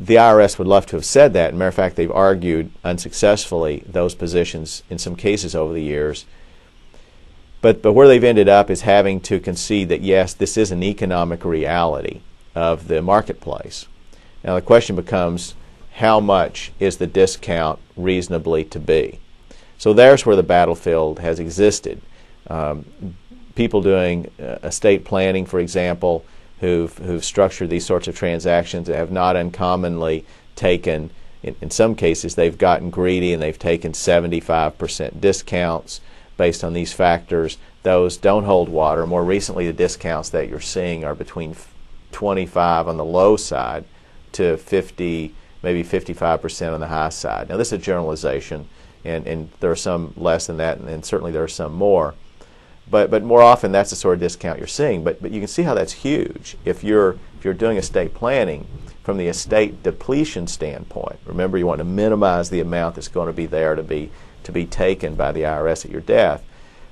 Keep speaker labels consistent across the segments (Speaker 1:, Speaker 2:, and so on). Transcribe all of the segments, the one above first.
Speaker 1: The IRS would love to have said that. As a matter of fact, they've argued unsuccessfully those positions in some cases over the years. But where they've ended up is having to concede that, yes, this is an economic reality of the marketplace. Now the question becomes, how much is the discount reasonably to be? So there's where the battlefield has existed. People doing estate planning, for example, who've structured these sorts of transactions have not uncommonly taken, in some cases, they've gotten greedy and they've taken 75% discounts based on these factors. Those don't hold water. More recently, the discounts that you're seeing are between 25 on the low side to 50, maybe 55% on the high side. Now, this is a generalization, and there are some less than that, and certainly there are some more. But more often, that's the sort of discount you're seeing. But you can see how that's huge if you're doing estate planning from the estate depletion standpoint. Remember, you want to minimize the amount that's going to be there to be taken by the IRS at your death.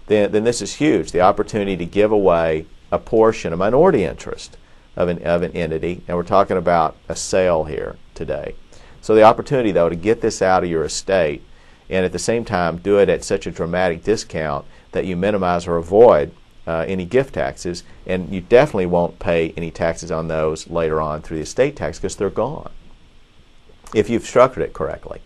Speaker 1: Then this is huge. The opportunity to give away a portion, a minority interest of an entity, and we're talking about a sale here today. So the opportunity, though, to get this out of your estate and at the same time do it at such a dramatic discount that you minimize or avoid any gift taxes, and you definitely won't pay any taxes on those later on through the estate tax because they're gone if you've structured it correctly.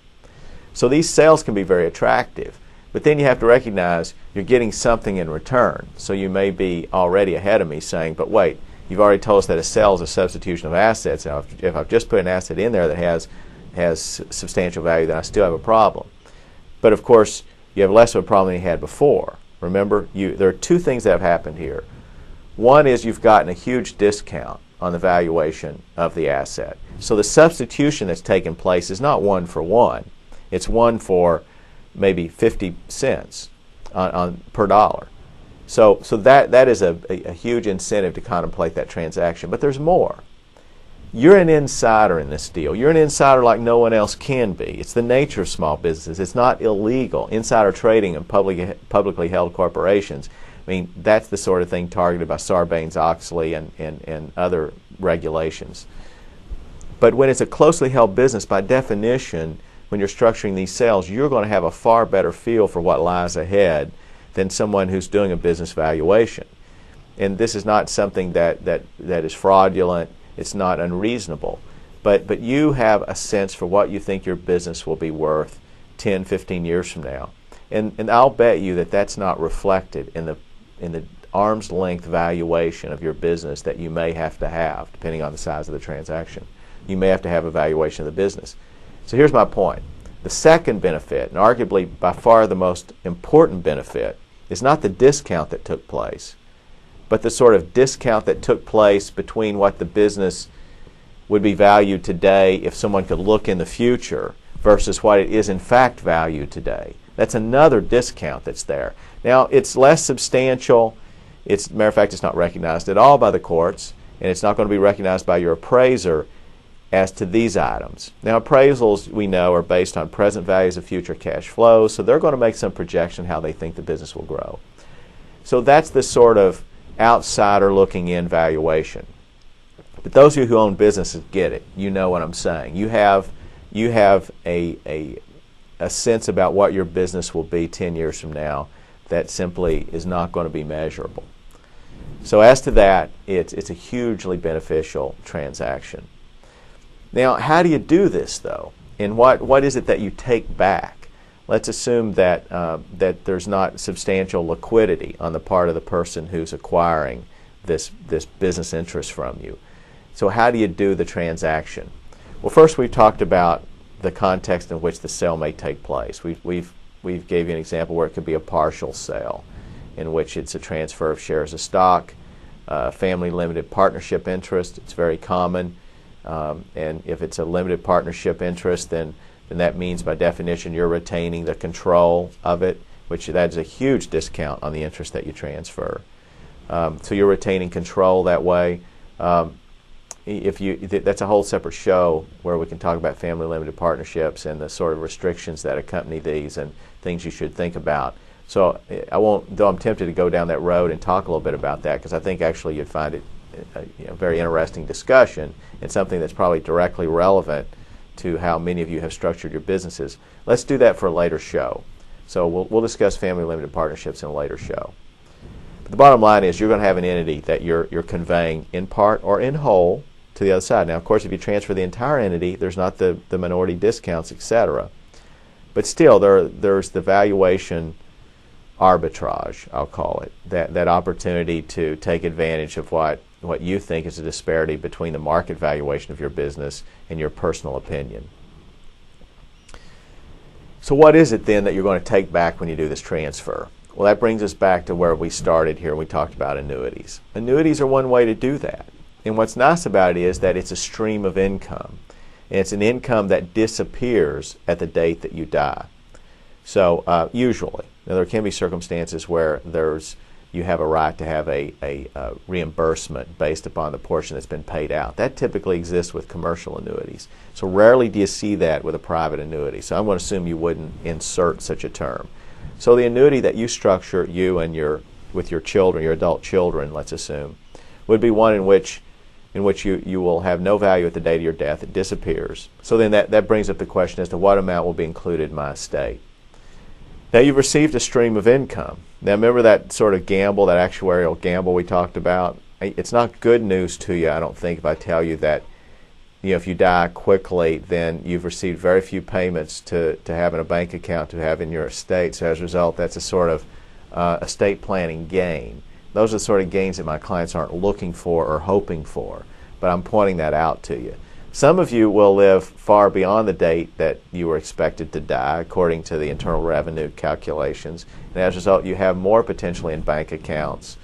Speaker 1: So these sales can be very attractive, but then you have to recognize you're getting something in return. So you may be already ahead of me saying, but wait, you've already told us that a sale is a substitution of assets. Now, if I've just put an asset in there that has substantial value, then I still have a problem. But of course, you have less of a problem than you had before. Remember, there are two things that have happened here. One is you've gotten a huge discount on the valuation of the asset. So the substitution that's taken place is not one for one. It's one for maybe 50 cents per dollar. So that is a huge incentive to contemplate that transaction. But there's more. You're an insider in this deal. You're an insider like no one else can be. It's the nature of small businesses. It's not illegal. Insider trading in publicly held corporations, I mean, that's the sort of thing targeted by Sarbanes-Oxley and other regulations. But when it's a closely held business, by definition, when you're structuring these sales, you're going to have a far better feel for what lies ahead than someone who's doing a business valuation. And this is not something that is fraudulent. It's not unreasonable. But you have a sense for what you think your business will be worth 10, 15 years from now. And I'll bet you that that's not reflected in the arm's length valuation of your business that you may have to have, depending on the size of the transaction. You may have to have a valuation of the business. So here's my point. The second benefit, and arguably by far the most important benefit, is not the discount that took place, but the sort of discount that took place between what the business would be valued today if someone could look in the future versus what it is in fact valued today. That's another discount that's there. Now, it's less substantial. As a matter of fact, it's not recognized at all by the courts, and it's not going to be recognized by your appraiser as to these items. Now, appraisals, we know, are based on present values of future cash flows, so they're going to make some projection how they think the business will grow. So that's the sort of outsider looking in valuation. But those of you who own businesses get it. You know what I'm saying. You have a sense about what your business will be 10 years from now that simply is not going to be measurable. So as to that, it's a hugely beneficial transaction. Now, how do you do this, though? And what is it that you take back? Let's assume that there's not substantial liquidity on the part of the person who's acquiring this business interest from you. So how do you do the transaction? Well, first we've talked about the context in which the sale may take place. We've gave you an example where it could be a partial sale, in which it's a transfer of shares of stock, family limited partnership interest. It's very common. And if it's a limited partnership interest, then that means by definition you're retaining the control of it, which that is a huge discount on the interest that you transfer. So you're retaining control that way. That's a whole separate show where we can talk about family limited partnerships and the sort of restrictions that accompany these and things you should think about. So I won't, though I'm tempted to go down that road and talk a little bit about that, because I think actually you'd find it a very interesting discussion and something that's probably directly relevant to how many of you have structured your businesses. Let's do that for a later show. So we'll discuss family limited partnerships in a later show. But the bottom line is you're going to have an entity that you're conveying in part or in whole to the other side. Now, of course, if you transfer the entire entity, there's not the minority discounts, etc. But still, there's the valuation arbitrage, I'll call it, that opportunity to take advantage of what you think is a disparity between the market valuation of your business and your personal opinion. So what is it then that you're going to take back when you do this transfer? Well, that brings us back to where we started here. We talked about annuities. Annuities are one way to do that. And what's nice about it is that it's a stream of income. And it's an income that disappears at the date that you die. So usually, now there can be circumstances where you have a right to have a reimbursement based upon the portion that's been paid out. That typically exists with commercial annuities. So rarely do you see that with a private annuity. So I'm going to assume you wouldn't insert such a term. So the annuity that you structure, you and with your children, your adult children, let's assume, would be one in which you will have no value at the date of your death. It disappears. So then that brings up the question as to what amount will be included in my estate. Now you've received a stream of income. Now remember that sort of gamble, that actuarial gamble we talked about? It's not good news to you, I don't think, if I tell you that if you die quickly, then you've received very few payments to have in a bank account to have in your estate. So as a result, that's a sort of estate planning gain. Those are the sort of gains that my clients aren't looking for or hoping for, but I'm pointing that out to you. Some of you will live far beyond the date that you were expected to die, according to the Internal Revenue calculations. And as a result, you have more potentially in bank accounts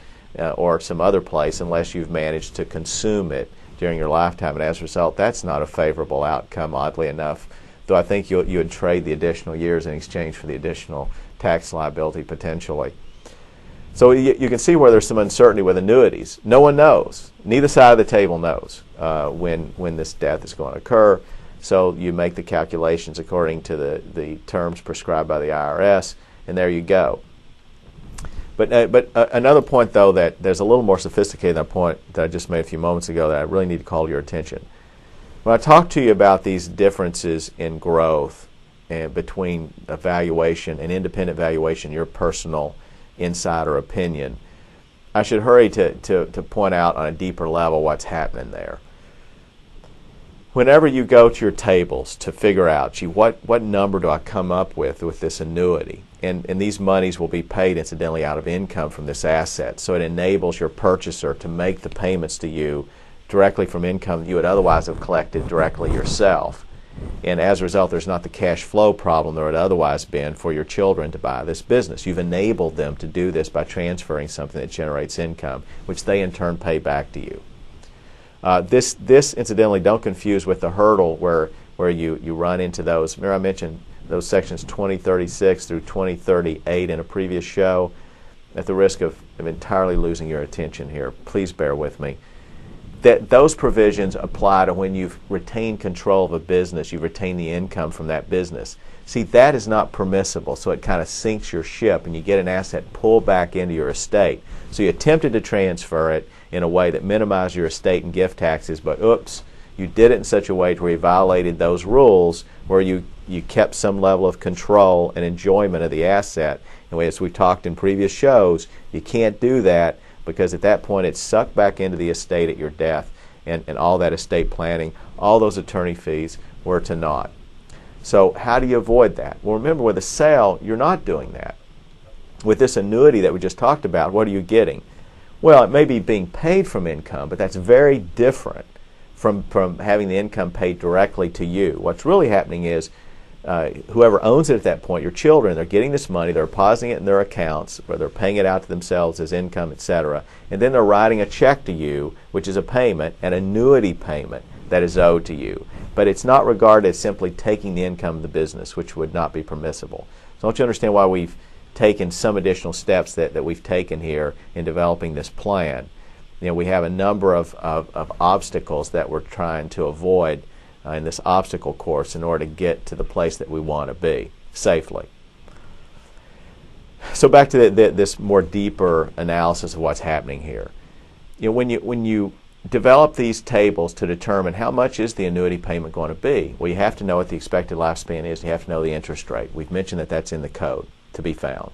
Speaker 1: or some other place unless you've managed to consume it during your lifetime. And as a result, that's not a favorable outcome, oddly enough, though I think you would trade the additional years in exchange for the additional tax liability potentially. So you can see where there's some uncertainty with annuities. No one knows. Neither side of the table knows when this death is going to occur. So you make the calculations according to the terms prescribed by the IRS, and there you go. But another point, though, that there's a little more sophisticated than the point that I just made a few moments ago that I really need to call your attention. When I talk to you about these differences in growth between a valuation and independent valuation, your personal insider opinion, I should hurry to point out on a deeper level what's happening there. Whenever you go to your tables to figure out, gee, what number do I come up with this annuity? And these monies will be paid incidentally out of income from this asset, so it enables your purchaser to make the payments to you directly from income you would otherwise have collected directly yourself. And as a result, there's not the cash flow problem there would otherwise been for your children to buy this business. You've enabled them to do this by transferring something that generates income, which they in turn pay back to you. This incidentally, don't confuse with the hurdle where you run into those. Remember I mentioned those sections 2036 through 2038 in a previous show. At the risk of entirely losing your attention here, please bear with me. That those provisions apply to when you've retained control of a business, you've retained the income from that business. See, that is not permissible, so it kind of sinks your ship and you get an asset pulled back into your estate. So you attempted to transfer it in a way that minimized your estate and gift taxes, but oops, you did it in such a way to where you violated those rules where you kept some level of control and enjoyment of the asset. And as we've talked in previous shows, you can't do that, because at that point it's sucked back into the estate at your death, and all that estate planning, all those attorney fees were to naught. So how do you avoid that? Well, remember, with a sale, you're not doing that. With this annuity that we just talked about, what are you getting? Well, it may be being paid from income, but that's very different from having the income paid directly to you. What's really happening is whoever owns it at that point, your children, they're getting this money, they're depositing it in their accounts, or they're paying it out to themselves as income, etc., and then they're writing a check to you, which is a payment, an annuity payment that is owed to you. But it's not regarded as simply taking the income of the business, which would not be permissible. So I want you to understand why we've taken some additional steps that we've taken here in developing this plan. We have a number of obstacles that we're trying to avoid in this obstacle course in order to get to the place that we want to be safely. So back to this more deeper analysis of what's happening here. when you develop these tables to determine how much is the annuity payment going to be, well, you have to know what the expected lifespan is. You have to know the interest rate. We've mentioned that that's in the code to be found.